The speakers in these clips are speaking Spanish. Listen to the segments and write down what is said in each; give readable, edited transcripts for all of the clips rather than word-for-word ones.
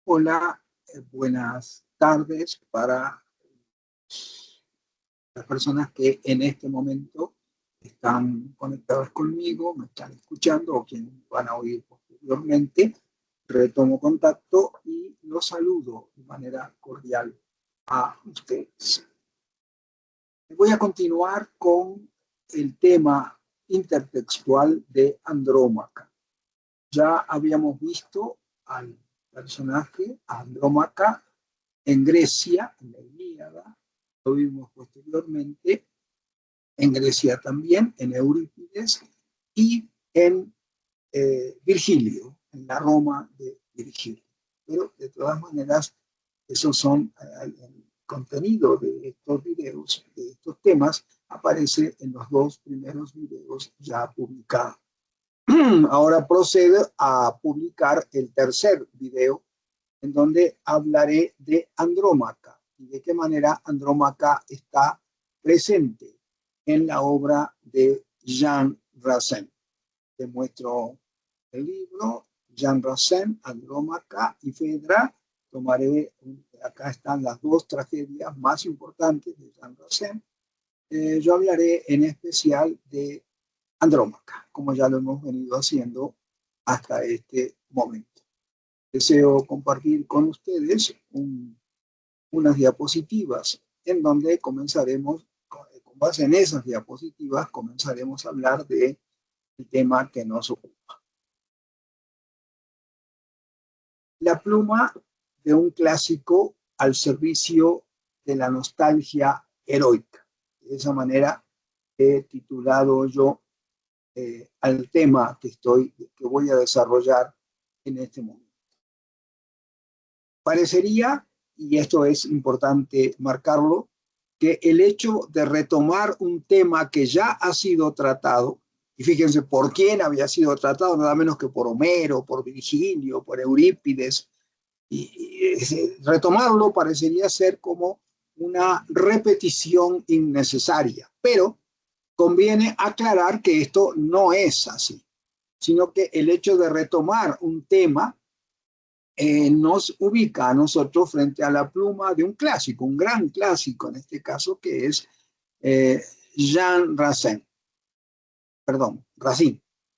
Hola, buenas tardes para las personas que en este momento están conectadas conmigo, me están escuchando o quienes van a oír posteriormente. Retomo contacto y los saludo de manera cordial a ustedes. Voy a continuar con el tema intertextual de Andrómaca. Ya habíamos visto al personaje Andrómaca en Grecia, en la Ilíada, lo vimos posteriormente, en Grecia también, en Eurípides y en Virgilio, en la Roma de Virgilio. Pero de todas maneras, esos son el contenido de estos videos, de estos temas, aparece en los dos primeros videos ya publicados. Ahora procedo a publicar el tercer video en donde hablaré de Andrómaca y de qué manera Andrómaca está presente en la obra de Jean Racine. Te muestro el libro, Jean Racine, Andrómaca y Fedra. Tomaré, acá están las dos tragedias más importantes de Jean Racine. Yo hablaré en especial de Andrómaca, como ya lo hemos venido haciendo hasta este momento. Deseo compartir con ustedes unas diapositivas en donde comenzaremos, con base en esas diapositivas, comenzaremos a hablar del tema que nos ocupa. La pluma de un clásico al servicio de la nostalgia heroica. De esa manera he titulado yo al tema que voy a desarrollar en este momento. Parecería, y esto es importante marcarlo, que el hecho de retomar un tema que ya ha sido tratado, y fíjense por quién había sido tratado, nada menos que por Homero, por Virgilio, por Eurípides, y retomarlo parecería ser como una repetición innecesaria, pero conviene aclarar que esto no es así, sino que el hecho de retomar un tema nos ubica a nosotros frente a la pluma de un clásico, un gran clásico en este caso, que es Jean Racine,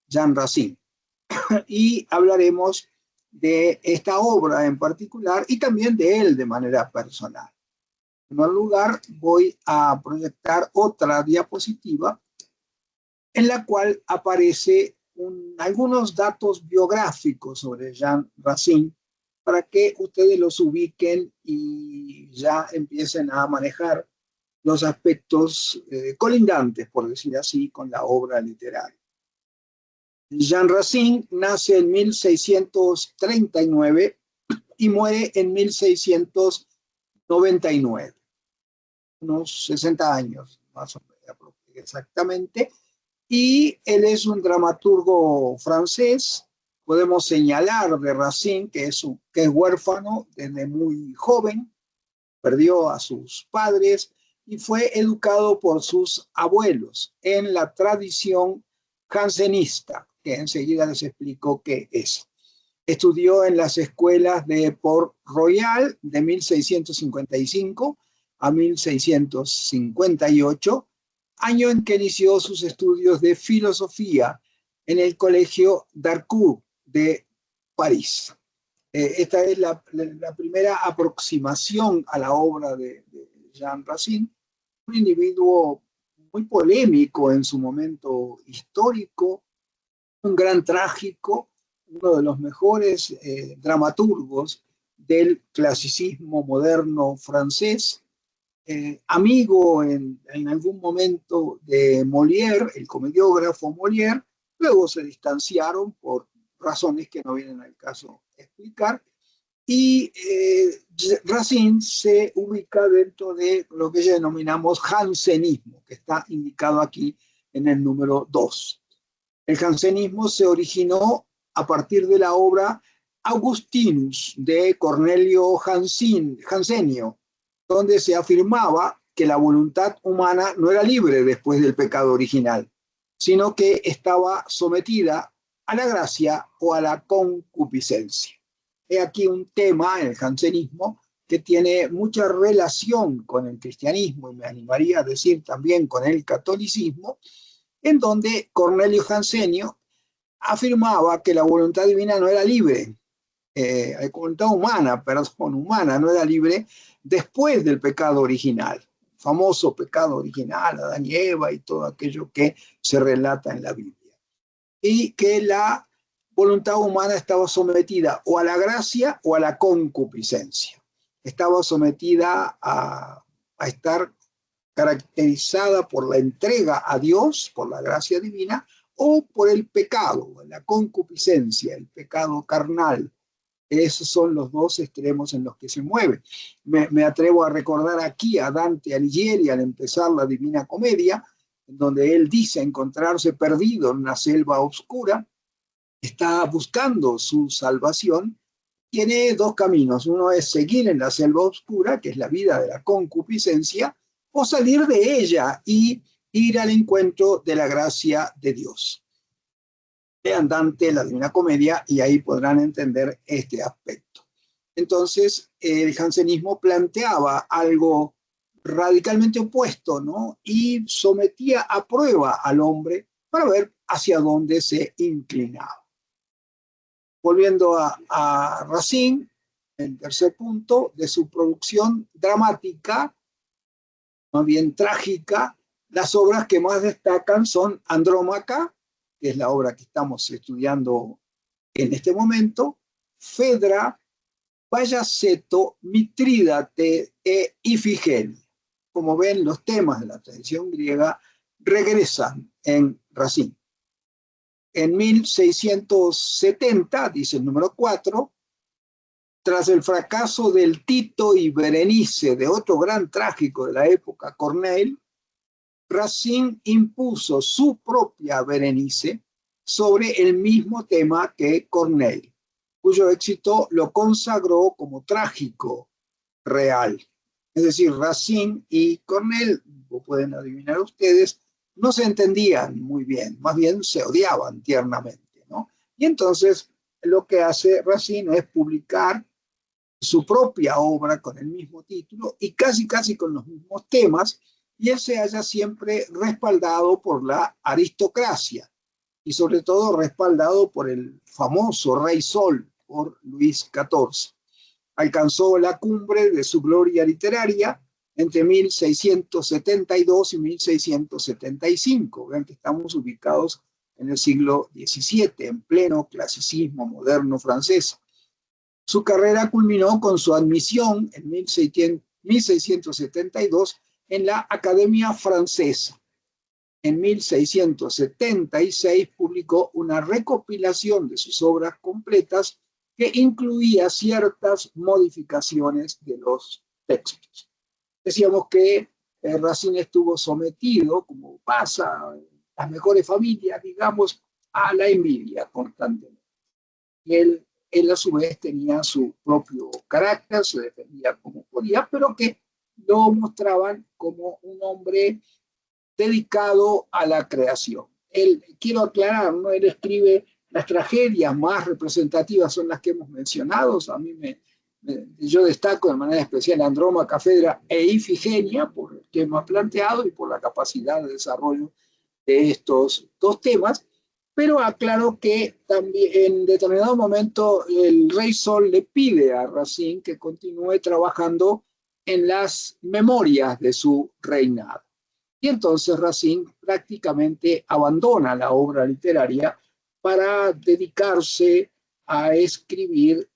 Jean Racine. Y hablaremos de esta obra en particular y también de él de manera personal. En primer lugar, voy a proyectar otra diapositiva en la cual aparece algunos datos biográficos sobre Jean Racine para que ustedes los ubiquen y ya empiecen a manejar los aspectos colindantes, por decir así, con la obra literaria. Jean Racine nace en 1639 y muere en 1699, unos 60 años más o menos exactamente, y él es un dramaturgo francés. Podemos señalar de Racine que es huérfano desde muy joven, perdió a sus padres y fue educado por sus abuelos en la tradición jansenista, que enseguida les explico qué es. Estudió en las escuelas de Port Royal de 1655 a 1658, año en que inició sus estudios de filosofía en el Colegio d'Harcourt de París. Esta es la primera aproximación a la obra de Jean Racine, un individuo muy polémico en su momento histórico, un gran trágico, uno de los mejores dramaturgos del clasicismo moderno francés, amigo en algún momento de Molière, el comediógrafo Molière. Luego se distanciaron por razones que no vienen al caso explicar, y Racine se ubica dentro de lo que ya denominamos jansenismo, que está indicado aquí en el número 2. El jansenismo se originó a partir de la obra Augustinus de Cornelio Jansenio, donde se afirmaba que la voluntad humana no era libre después del pecado original, sino que estaba sometida a la gracia o a la concupiscencia. he aquí un tema en el jansenismo que tiene mucha relación con el cristianismo, y me animaría a decir también con el catolicismo, en donde Cornelio Jansenio afirmaba que la voluntad divina no era libre, la voluntad humana, perdón, humana, no era libre después del pecado original, famoso pecado original, Adán y Eva y todo aquello que se relata en la Biblia. Y que la voluntad humana estaba sometida o a la gracia o a la concupiscencia. Estaba sometida a estar caracterizada por la entrega a Dios, por la gracia divina, o por el pecado, la concupiscencia, el pecado carnal. Esos son los dos extremos en los que se mueve. Me atrevo a recordar aquí a Dante Alighieri al empezar la Divina Comedia, en donde él dice encontrarse perdido en una selva oscura, está buscando su salvación, tiene dos caminos. Uno es seguir en la selva oscura, que es la vida de la concupiscencia, o salir de ella y ir al encuentro de la gracia de Dios. Lean Dante, la Divina Comedia, y ahí podrán entender este aspecto. Entonces, el jansenismo planteaba algo radicalmente opuesto, ¿no? Y sometía a prueba al hombre para ver hacia dónde se inclinaba. Volviendo a Racine, el tercer punto de su producción dramática, más bien trágica, las obras que más destacan son Andrómaca, que es la obra que estamos estudiando en este momento, Fedra, Bayaceto, Mitrídate e Ifigenia. Como ven, los temas de la tradición griega regresan en Racine. En 1670, dice el número 4, tras el fracaso del Tito y Berenice, de otro gran trágico de la época, Corneille, Racine impuso su propia Berenice sobre el mismo tema que Corneille, cuyo éxito lo consagró como trágico real. Es decir, Racine y Corneille, lo pueden adivinar ustedes, no se entendían muy bien, más bien se odiaban tiernamente, ¿no? Y entonces lo que hace Racine es publicar su propia obra con el mismo título y casi con los mismos temas, y él se halla siempre respaldado por la aristocracia y sobre todo respaldado por el famoso Rey Sol, por Luis XIV. Alcanzó la cumbre de su gloria literaria entre 1672 y 1675. Vean que estamos ubicados en el siglo XVII, en pleno clasicismo moderno francés. Su carrera culminó con su admisión en 1672 en la Academia Francesa. En 1676 publicó una recopilación de sus obras completas que incluía ciertas modificaciones de los textos. Decíamos que Racine estuvo sometido, como pasa en las mejores familias, digamos, a la envidia constantemente. Y él a su vez tenía su propio carácter, se defendía como podía, pero que lo mostraban como un hombre dedicado a la creación. Él, quiero aclarar, ¿no? Él escribe las tragedias más representativas, son las que hemos mencionado. A mí yo destaco de manera especial Andrómaca, Fedra e Ifigenia por el tema planteado y por la capacidad de desarrollo de estos dos temas, pero aclaro que también en determinado momento el Rey Sol le pide a Racine que continúe trabajando en las memorias de su reinado. Y entonces Racine prácticamente abandona la obra literaria para dedicarse a escribir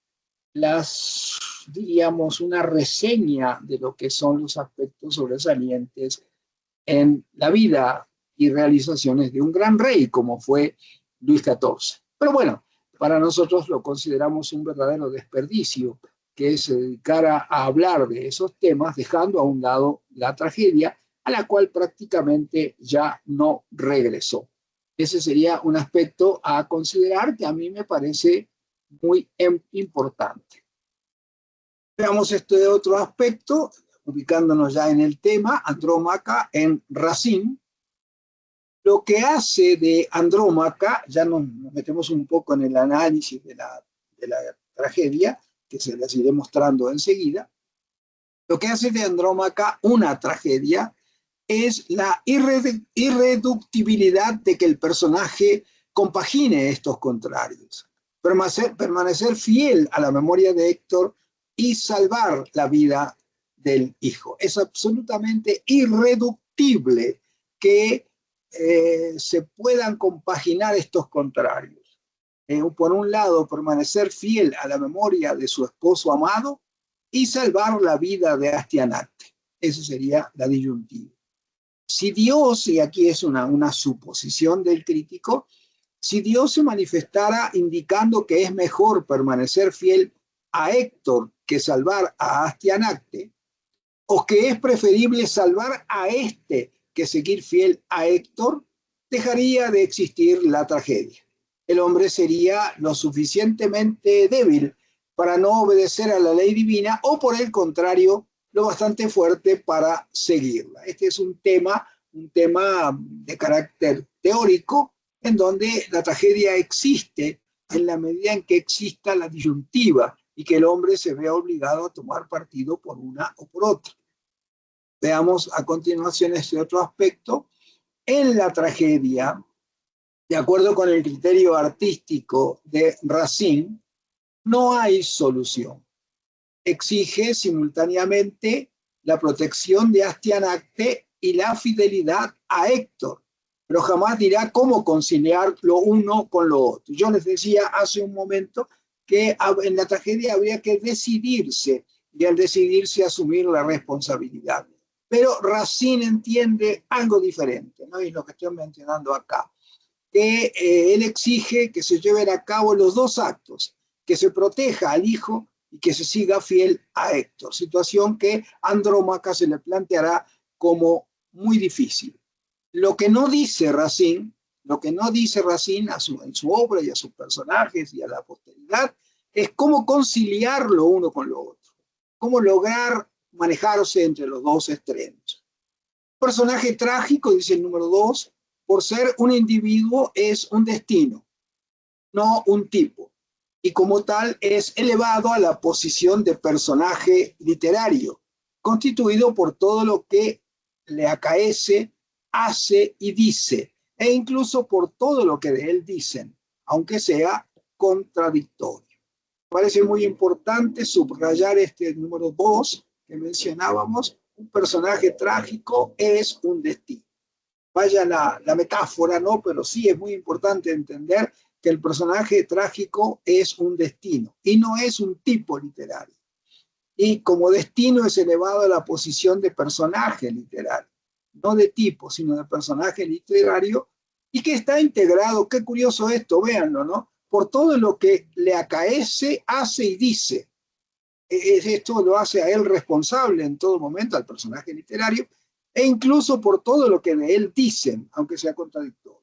diríamos, una reseña de lo que son los aspectos sobresalientes en la vida y realizaciones de un gran rey como fue Luis XIV. Pero bueno, para nosotros lo consideramos un verdadero desperdicio que se dedicara a hablar de esos temas, dejando a un lado la tragedia, a la cual prácticamente ya no regresó. Ese sería un aspecto a considerar que a mí me parece muy importante. Veamos este otro aspecto, ubicándonos ya en el tema, Andrómaca en Racine. Lo que hace de Andrómaca, ya nos metemos un poco en el análisis de la tragedia, que se las iré mostrando enseguida, lo que hace de Andrómaca una tragedia es la irreductibilidad de que el personaje compagine estos contrarios, permanecer fiel a la memoria de Héctor y salvar la vida del hijo. Es absolutamente irreductible que se puedan compaginar estos contrarios. Por un lado, permanecer fiel a la memoria de su esposo amado y salvar la vida de Astianacte. Esa sería la disyuntiva. Si Dios, y aquí es una suposición del crítico, si Dios se manifestara indicando que es mejor permanecer fiel a Héctor que salvar a Astianacte, o que es preferible salvar a este que seguir fiel a Héctor, dejaría de existir la tragedia. El hombre sería lo suficientemente débil para no obedecer a la ley divina, o por el contrario, lo bastante fuerte para seguirla. Este es un tema de carácter teórico, en donde la tragedia existe en la medida en que exista la disyuntiva y que el hombre se vea obligado a tomar partido por una o por otra. Veamos a continuación este otro aspecto. En la tragedia, de acuerdo con el criterio artístico de Racine, no hay solución. Exige simultáneamente la protección de Astianacte y la fidelidad a Héctor, pero jamás dirá cómo conciliar lo uno con lo otro. Yo les decía hace un momento que en la tragedia habría que decidirse, y al decidirse asumir la responsabilidad. Pero Racine entiende algo diferente, ¿no? Y lo que estoy mencionando acá, que él exige que se lleven a cabo los dos actos, que se proteja al hijo y que se siga fiel a Héctor, situación que a Andrómaca se le planteará como muy difícil. Lo que no dice Racine en su obra y a sus personajes y a la posteridad, es cómo conciliar lo uno con lo otro, cómo lograr manejarse entre los dos extremos. Personaje trágico, dice el número 2, por ser un individuo es un destino, no un tipo, y como tal es elevado a la posición de personaje literario, constituido por todo lo que le acaece, hace y dice, e incluso por todo lo que de él dicen, aunque sea contradictorio. Parece muy importante subrayar este número 2 que mencionábamos. Un personaje trágico es un destino. Vaya la metáfora, ¿no? Pero sí es muy importante entender que el personaje trágico es un destino y no es un tipo literario. Y como destino es elevado a la posición de personaje literario, no de tipo, sino de personaje literario, y que está integrado, qué curioso esto, véanlo, ¿no? Por todo lo que le acaece, hace y dice. Esto lo hace a él responsable en todo momento, al personaje literario, e incluso por todo lo que de él dicen, aunque sea contradictorio.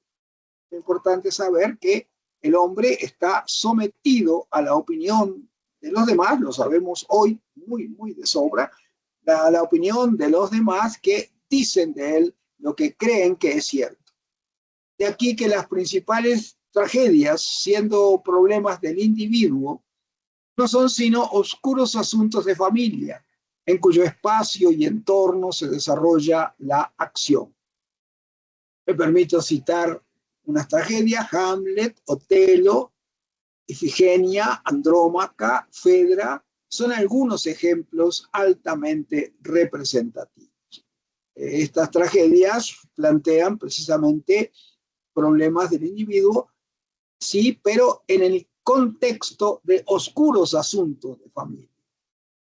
Es importante saber que el hombre está sometido a la opinión de los demás, lo sabemos hoy muy de sobra, la opinión de los demás que dicen de él lo que creen que es cierto. De aquí que las principales tragedias, siendo problemas del individuo, no son sino oscuros asuntos de familia, en cuyo espacio y entorno se desarrolla la acción. Me permito citar unas tragedias: Hamlet, Otelo, Ifigenia, Andrómaca, Fedra, son algunos ejemplos altamente representativos. Estas tragedias plantean precisamente problemas del individuo, sí, pero en el contexto de oscuros asuntos de familia.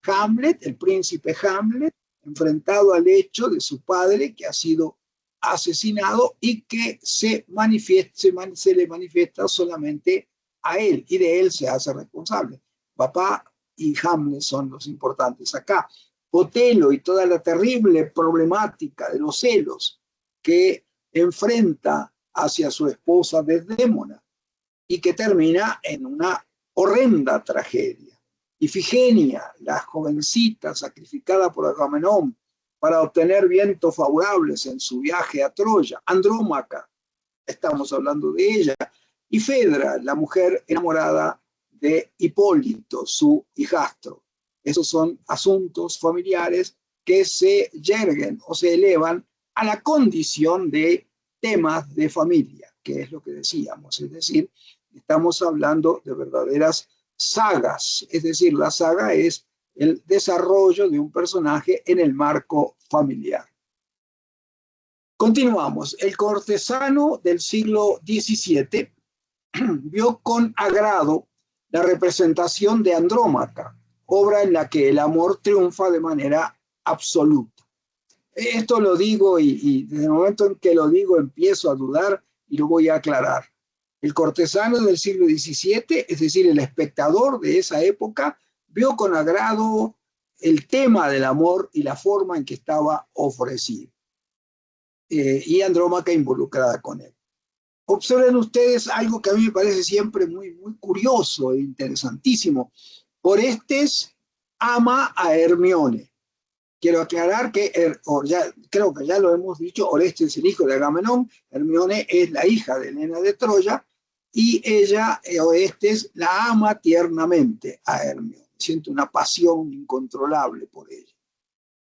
Hamlet, el príncipe Hamlet, enfrentado al hecho de su padre que ha sido asesinado y que se le manifiesta solamente a él, y de él se hace responsable. Papá y Hamlet son los importantes acá. Otelo y toda la terrible problemática de los celos que enfrenta hacia su esposa Desdémona y que termina en una horrenda tragedia. Ifigenia, la jovencita sacrificada por Agamenón para obtener vientos favorables en su viaje a Troya. Andrómaca, estamos hablando de ella. Y Fedra, la mujer enamorada de Hipólito, su hijastro. Esos son asuntos familiares que se yerguen o se elevan a la condición de temas de familia, que es lo que decíamos, es decir, estamos hablando de verdaderas sagas, es decir, la saga es el desarrollo de un personaje en el marco familiar. Continuamos. El cortesano del siglo XVII vio con agrado la representación de Andrómaca, obra en la que el amor triunfa de manera absoluta. Esto lo digo y desde el momento en que lo digo empiezo a dudar y lo voy a aclarar. El cortesano del siglo XVII, es decir, el espectador de esa época, vio con agrado el tema del amor y la forma en que estaba ofrecido. Y Andrómaca involucrada con él. Observen ustedes algo que a mí me parece siempre muy curioso e interesantísimo. Orestes ama a Hermione. Quiero aclarar que, creo que ya lo hemos dicho, Orestes es el hijo de Agamenón, Hermione es la hija de Helena de Troya, y ella, Orestes, la ama tiernamente a Hermione. Siente una pasión incontrolable por ella.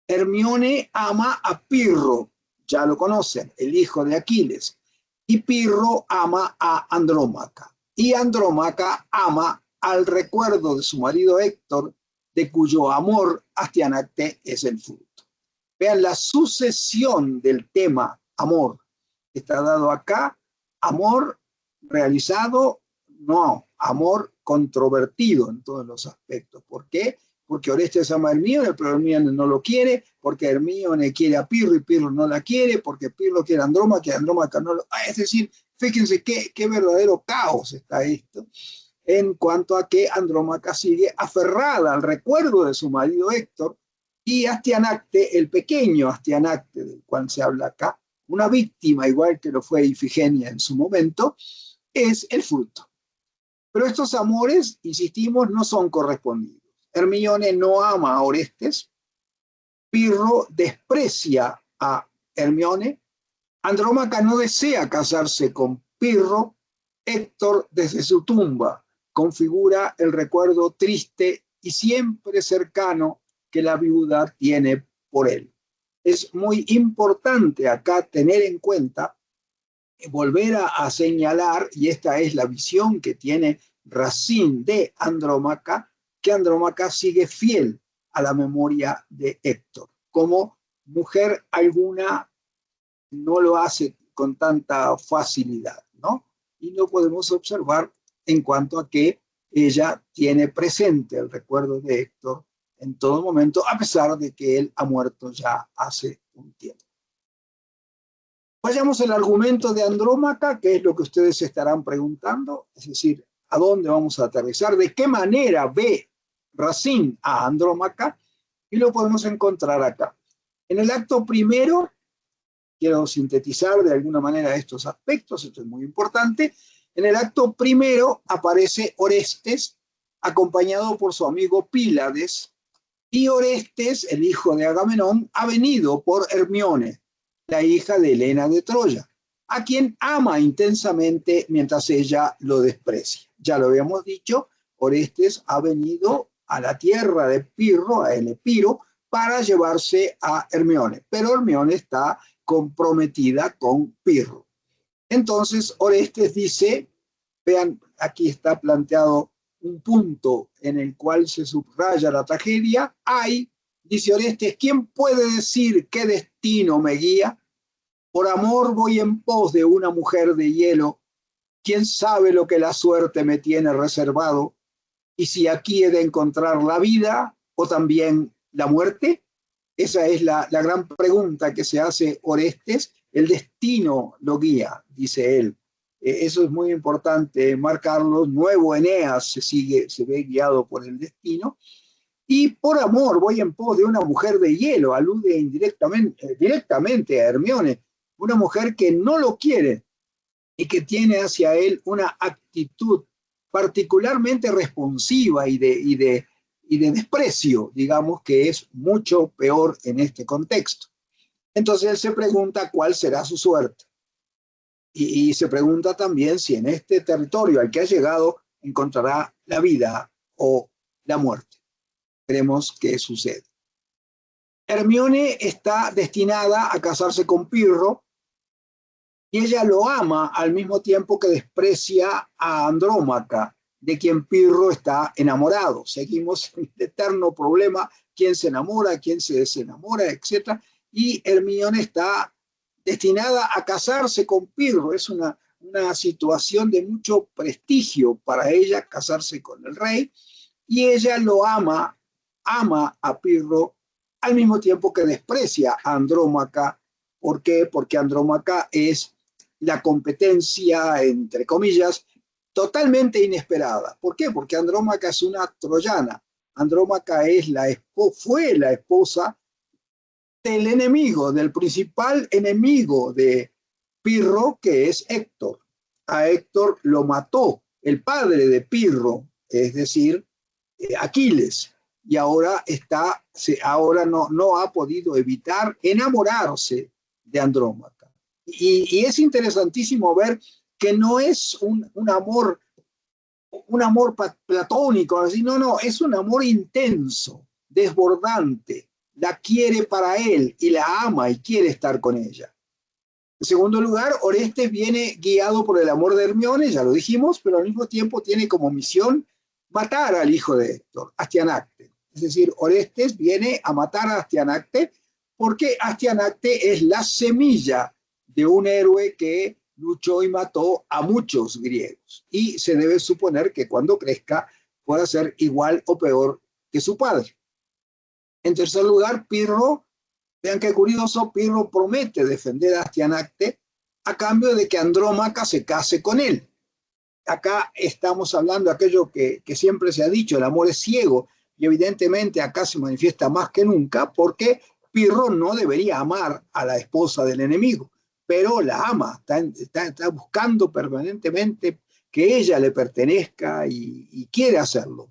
Hermione ama a Pirro, ya lo conocen, el hijo de Aquiles, y Pirro ama a Andrómaca, y Andrómaca ama al recuerdo de su marido Héctor, de cuyo amor Astianacte es el fruto. Vean la sucesión del tema amor. Está dado acá, amor realizado, no, amor controvertido en todos los aspectos. ¿Por qué? Porque Orestes ama a Hermione, pero Hermione no lo quiere, porque Hermione quiere a Pirro y Pirro no la quiere, porque Pirro quiere a Andrómaca y Andrómaca no lo... Es decir, fíjense qué verdadero caos está esto, en cuanto a que Andrómaca sigue aferrada al recuerdo de su marido Héctor, y Astianacte, el pequeño Astianacte del cual se habla acá, una víctima igual que lo fue Ifigenia en su momento, es el fruto. Pero estos amores, insistimos, no son correspondidos. Hermione no ama a Orestes, Pirro desprecia a Hermione, Andrómaca no desea casarse con Pirro, Héctor desde su tumba configura el recuerdo triste y siempre cercano que la viuda tiene por él. Es muy importante acá tener en cuenta, volver a señalar, y esta es la visión que tiene Racine de Andrómaca, que Andrómaca sigue fiel a la memoria de Héctor. Como mujer alguna no lo hace con tanta facilidad, ¿no? Y lo podemos observar en cuanto a que ella tiene presente el recuerdo de Héctor en todo momento, a pesar de que él ha muerto ya hace un tiempo. Vayamos al argumento de Andrómaca, que es lo que ustedes se estarán preguntando, es decir, ¿a dónde vamos a aterrizar? ¿De qué manera ve Racine a Andrómaca? Y lo podemos encontrar acá. En el acto primero, quiero sintetizar de alguna manera estos aspectos, esto es muy importante. En el acto primero aparece Orestes, acompañado por su amigo Pílades, y Orestes, el hijo de Agamenón, ha venido por Hermione, la hija de Helena de Troya, a quien ama intensamente mientras ella lo desprecia. Ya lo habíamos dicho, Orestes ha venido a la tierra de Pirro, a el Epiro, para llevarse a Hermione, pero Hermione está comprometida con Pirro. Entonces Orestes dice, vean, aquí está planteado un punto en el cual se subraya la tragedia. Ay, dice Orestes, ¿quién puede decir qué destino me guía? Por amor voy en pos de una mujer de hielo. ¿Quién sabe lo que la suerte me tiene reservado? Y si aquí he de encontrar la vida o también la muerte. Esa es la gran pregunta que se hace Orestes. El destino lo guía, dice él. Eso es muy importante marcarlo. Nuevo Eneas se ve guiado por el destino. Y por amor voy en pos de una mujer de hielo, alude directamente a Hermione, una mujer que no lo quiere y que tiene hacia él una actitud particularmente responsiva y de desprecio, digamos, que es mucho peor en este contexto. Entonces él se pregunta cuál será su suerte. Y se pregunta también si en este territorio al que ha llegado encontrará la vida o la muerte. Veremos qué sucede. Hermione está destinada a casarse con Pirro y ella lo ama al mismo tiempo que desprecia a Andrómaca, de quien Pirro está enamorado. Seguimos en el eterno problema, quién se enamora, quién se desenamora, etc. Y Hermione está destinada a casarse con Pirro. Es una situación de mucho prestigio para ella casarse con el rey, y ella lo ama a Pirro al mismo tiempo que desprecia a Andrómaca. ¿Por qué? Porque Andrómaca es la competencia, entre comillas, totalmente inesperada. ¿Por qué? Porque Andrómaca es una troyana. Andrómaca fue la esposa del enemigo, del principal enemigo de Pirro, que es Héctor. A Héctor lo mató el padre de Pirro, es decir, Aquiles, y ahora no ha podido evitar enamorarse de Andrómaca. Y es interesantísimo ver que no es un amor platónico, así, no, es un amor intenso, desbordante. La quiere para él y la ama y quiere estar con ella. En segundo lugar, Orestes viene guiado por el amor de Hermione, ya lo dijimos, pero al mismo tiempo tiene como misión matar al hijo de Héctor, Astianacte. Es decir, Orestes viene a matar a Astianacte porque Astianacte es la semilla de un héroe que luchó y mató a muchos griegos. Y se debe suponer que cuando crezca pueda ser igual o peor que su padre. En tercer lugar, Pirro, vean qué curioso, Pirro promete defender a Astianacte a cambio de que Andrómaca se case con él. Acá estamos hablando de aquello que siempre se ha dicho, el amor es ciego, y evidentemente acá se manifiesta más que nunca, porque Pirro no debería amar a la esposa del enemigo, pero la ama, está buscando permanentemente que ella le pertenezca y quiere hacerlo.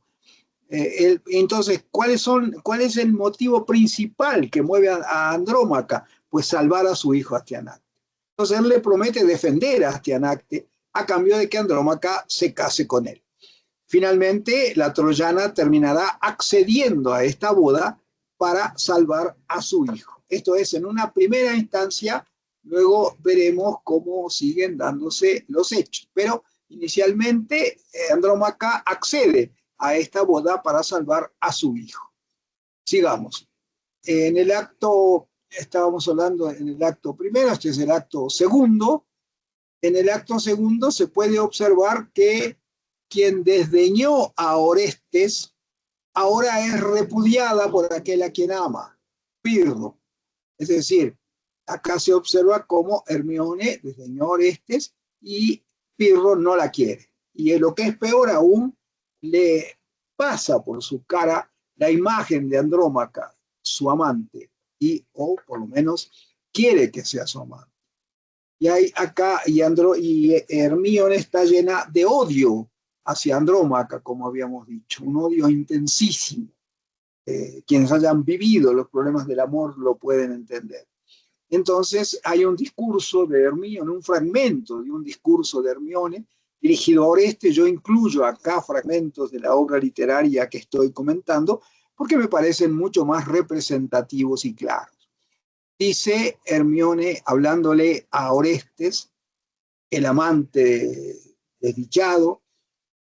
Entonces, ¿cuál es el motivo principal que mueve a Andrómaca? Pues salvar a su hijo Astianacte. Entonces él le promete defender a Astianacte a cambio de que Andrómaca se case con él. Finalmente, la troyana terminará accediendo a esta boda para salvar a su hijo. Esto es en una primera instancia, luego veremos cómo siguen dándose los hechos. Pero inicialmente Andrómaca accede a esta boda para salvar a su hijo. Sigamos. En el acto, estábamos hablando en el acto primero, este es el acto segundo. En el acto segundo se puede observar que quien desdeñó a Orestes ahora es repudiada por aquel a quien ama, Pirro. Es decir, acá se observa cómo Hermione desdeñó a Orestes y Pirro no la quiere. Y lo que es peor aún, le pasa por su cara la imagen de Andrómaca, su amante, o por lo menos quiere que sea su amante. Y hay acá, y Hermione está llena de odio hacia Andrómaca, como habíamos dicho, un odio intensísimo. Quienes hayan vivido los problemas del amor lo pueden entender. Entonces hay un discurso de Hermione, un fragmento de un discurso de Hermione dirigido a Orestes. Yo incluyo acá fragmentos de la obra literaria que estoy comentando porque me parecen mucho más representativos y claros. Dice Hermione hablándole a Orestes, el amante desdichado: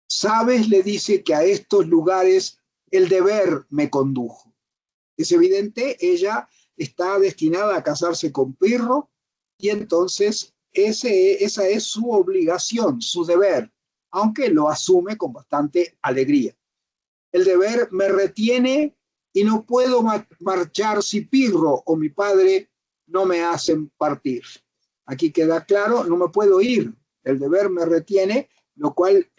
sabes, le dice, que a estos lugares el deber me condujo. Es evidente, ella está destinada a casarse con Pirro y entonces esa es su obligación, su deber, aunque lo asume con bastante alegría. El deber me retiene y no puedo marchar si Pirro o mi padre no me hacen partir. Aquí queda claro, no me puedo ir, el deber me retiene, lo cual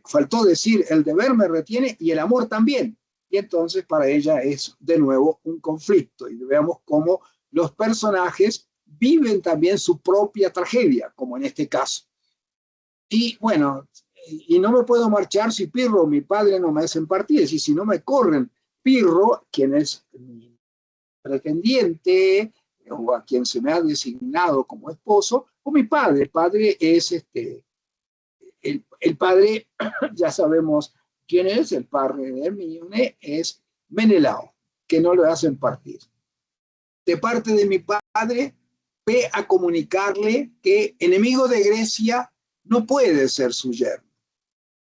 faltó decir, el deber me retiene y el amor también. Y entonces para ella es de nuevo un conflicto. Y veamos cómo los personajes viven también su propia tragedia, como en este caso. Y bueno, y no me puedo marchar si Pirro o mi padre no me hacen partir. Es decir, si no me corren, Pirro, quien es mi pretendiente o a quien se me ha designado como esposo, o mi padre. El padre es el El padre, ya sabemos quién es, el padre de Hermíone es Menelao, que no lo hacen partir. De parte de mi padre, ve a comunicarle que enemigo de Grecia no puede ser su yerno.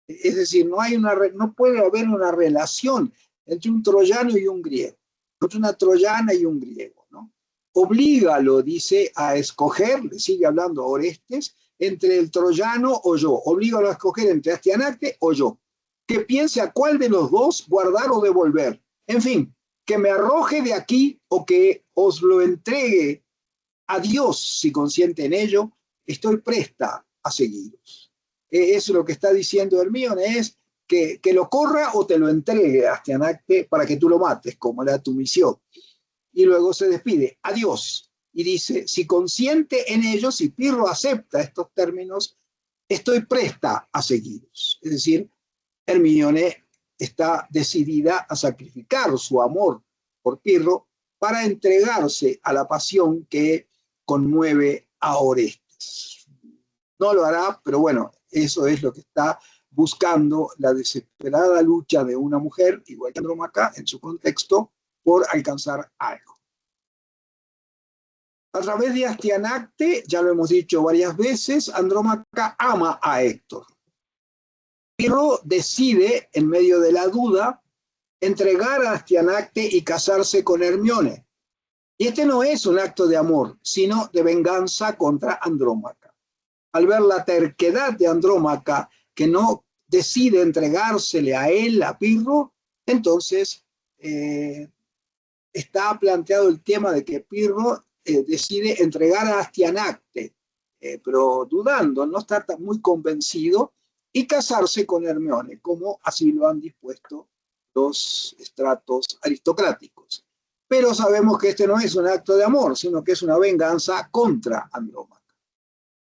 Es decir, no puede haber una relación entre un troyano y un griego, entre una troyana y un griego, ¿no? Oblígalo, dice, a escoger, le sigue hablando Orestes, entre el troyano o yo. Oblígalo a escoger entre Astianacte o yo. Que piense a cuál de los dos guardar o devolver. En fin, que me arroje de aquí o que os lo entregue a Dios si consiente en ello, estoy presta a seguiros. Eso es lo que está diciendo Hermíone, es que lo corra o te lo entregue a Astianacte para que tú lo mates, como era tu misión. Y luego se despide, adiós. Y dice, si consiente en ello, si Pirro acepta estos términos, estoy presta a seguiros. Es decir, Hermíone está decidida a sacrificar su amor por Pirro para entregarse a la pasión que conmueve a Orestes. No lo hará, pero bueno, eso es lo que está buscando la desesperada lucha de una mujer, igual que Andrómaca, en su contexto, por alcanzar algo. A través de Astianacte, ya lo hemos dicho varias veces, Andrómaca ama a Héctor. Pirro decide, en medio de la duda, entregar a Astianacte y casarse con Hermíone. Y este no es un acto de amor, sino de venganza contra Andrómaca. Al ver la terquedad de Andrómaca, que no decide entregársele a él, a Pirro, entonces está planteado el tema de que Pirro decide entregar a Astianacte, pero dudando, no está muy convencido, y casarse con Hermíone, como así lo han dispuesto los estratos aristocráticos. Pero sabemos que este no es un acto de amor, sino que es una venganza contra Andrómaca.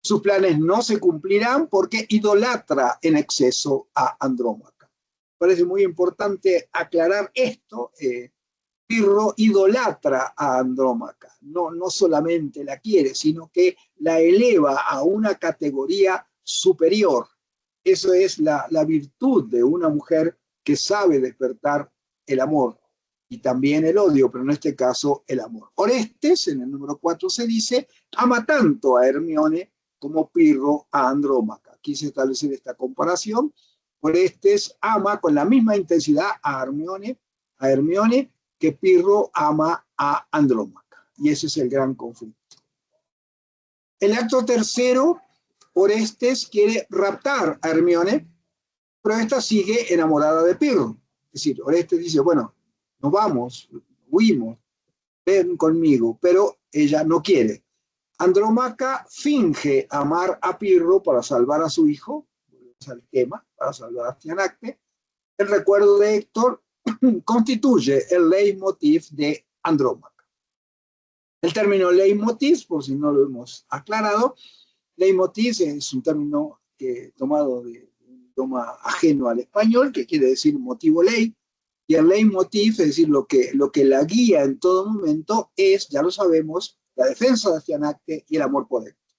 Sus planes no se cumplirán porque idolatra en exceso a Andrómaca. Parece muy importante aclarar esto. Pirro idolatra a Andrómaca, no solamente la quiere, sino que la eleva a una categoría superior. Eso es la virtud de una mujer que sabe despertar el amor y también el odio, pero en este caso el amor. Orestes, en el número 4 se dice, ama tanto a Hermíone como Pirro a Andrómaca. Quise establecer esta comparación. Orestes ama con la misma intensidad a Hermíone que Pirro ama a Andrómaca. Y ese es el gran conflicto. El acto tercero, Orestes quiere raptar a Hermíone, pero esta sigue enamorada de Pirro. Es decir, Orestes dice, bueno, nos vamos, huimos, ven conmigo, pero ella no quiere. Andrómaca finge amar a Pirro para salvar a su hijo, es el tema, para salvar a Astianacte. El recuerdo de Héctor constituye el leitmotiv de Andrómaca. El término leitmotiv, por si no lo hemos aclarado, leitmotiv es un término tomado de un idioma ajeno al español, que quiere decir motivo ley, y el leitmotiv, es decir, lo que la guía en todo momento es, ya lo sabemos, la defensa de Astianacte y el amor por Héctor.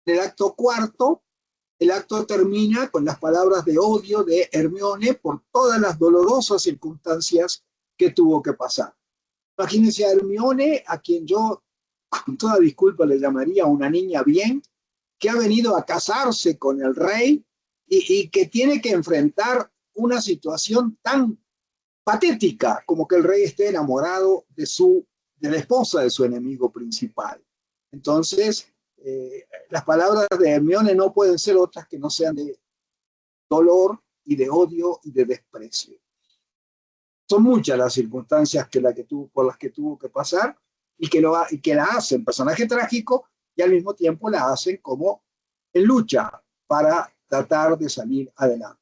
En el acto cuarto, el acto termina con las palabras de odio de Hermíone por todas las dolorosas circunstancias que tuvo que pasar. Imagínense a Hermíone, a quien yo, con toda disculpa, le llamaría una niña bien, que ha venido a casarse con el rey y que tiene que enfrentar una situación tan patética como que el rey esté enamorado de la esposa de su enemigo principal. Entonces, las palabras de Hermíone no pueden ser otras que no sean de dolor y de odio y de desprecio. Son muchas las circunstancias por las que tuvo que pasar y que la hacen personaje trágico y al mismo tiempo la hacen como en lucha para tratar de salir adelante.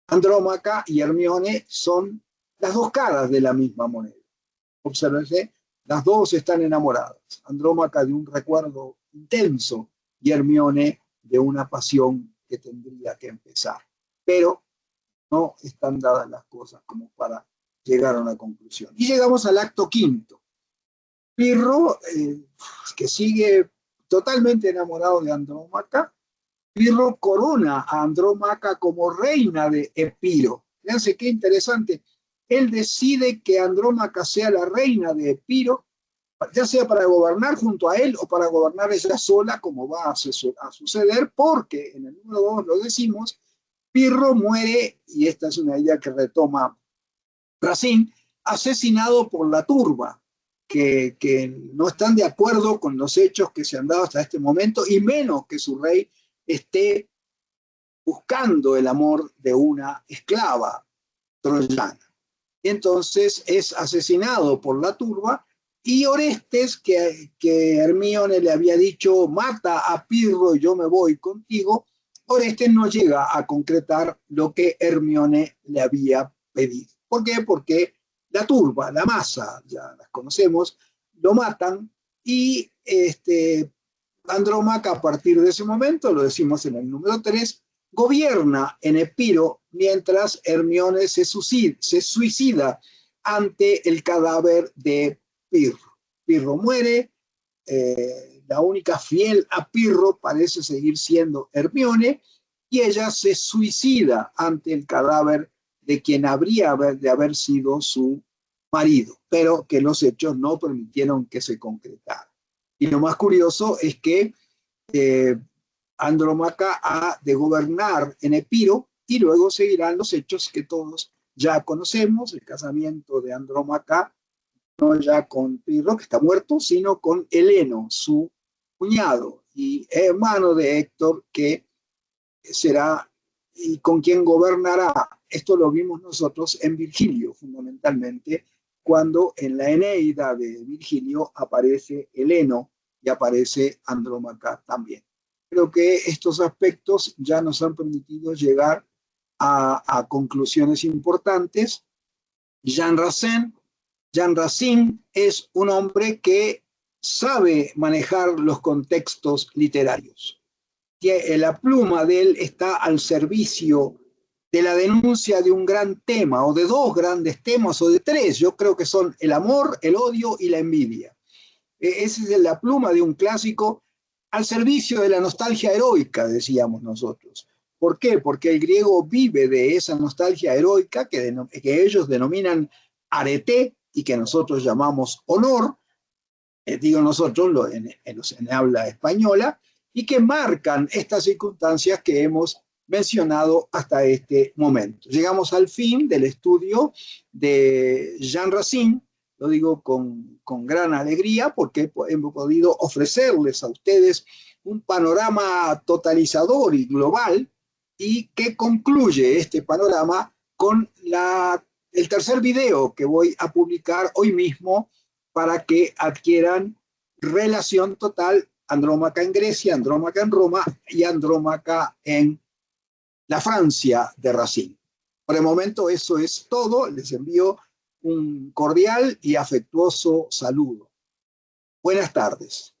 Andrómaca y Hermíone son las dos caras de la misma moneda. Obsérvense, las dos están enamoradas. Andrómaca de un recuerdo intenso y Hermíone de una pasión que tendría que empezar. Pero no están dadas las cosas como para llegar a una conclusión. Y llegamos al acto quinto. Pirro, que sigue totalmente enamorado de Andrómaca, Pirro corona a Andrómaca como reina de Epiro. Fíjense qué interesante. Él decide que Andrómaca sea la reina de Epiro, ya sea para gobernar junto a él o para gobernar ella sola, como va a suceder, porque en el número 2 lo decimos, Pirro muere, y esta es una idea que retoma Racine, asesinado por la turba, que no están de acuerdo con los hechos que se han dado hasta este momento, y menos que su rey esté buscando el amor de una esclava troyana. Entonces es asesinado por la turba, y Orestes, que Hermíone le había dicho, mata a Pirro y yo me voy contigo, Orestes no llega a concretar lo que Hermíone le había pedido. ¿Por qué? Porque la turba, la masa, ya las conocemos, lo matan, y Andrómaca a partir de ese momento, lo decimos en el número 3, gobierna en Epiro mientras Hermíone se suicida ante el cadáver de Pirro. Pirro muere, la única fiel a Pirro parece seguir siendo Hermíone, y ella se suicida ante el cadáver de quien habría de haber sido su marido, pero que los hechos no permitieron que se concretara. Y lo más curioso es que Andrómaca ha de gobernar en Epiro, y luego seguirán los hechos que todos ya conocemos, el casamiento de Andrómaca, no ya con Pirro, que está muerto, sino con Heleno, su cuñado y hermano de Héctor, que será y con quien gobernará. Esto lo vimos nosotros en Virgilio, fundamentalmente, cuando en la Eneida de Virgilio aparece Heleno y aparece Andrómaca también. Creo que estos aspectos ya nos han permitido llegar a conclusiones importantes. Jean Racine es un hombre que sabe manejar los contextos literarios. La pluma de él está al servicio de la denuncia de un gran tema, o de dos grandes temas, o de tres. Yo creo que son el amor, el odio y la envidia. Esa es la pluma de un clásico al servicio de la nostalgia heroica, decíamos nosotros. ¿Por qué? Porque el griego vive de esa nostalgia heroica que ellos denominan arete y que nosotros llamamos honor, digo nosotros en habla española, y que marcan estas circunstancias que hemos mencionado hasta este momento. Llegamos al fin del estudio de Jean Racine. Lo digo con gran alegría porque hemos podido ofrecerles a ustedes un panorama totalizador y global, y que concluye este panorama con el tercer video que voy a publicar hoy mismo para que adquieran relación total: Andrómaca en Grecia, Andrómaca en Roma y Andrómaca en la Francia de Racine. Por el momento eso es todo. Les envío un cordial y afectuoso saludo. Buenas tardes.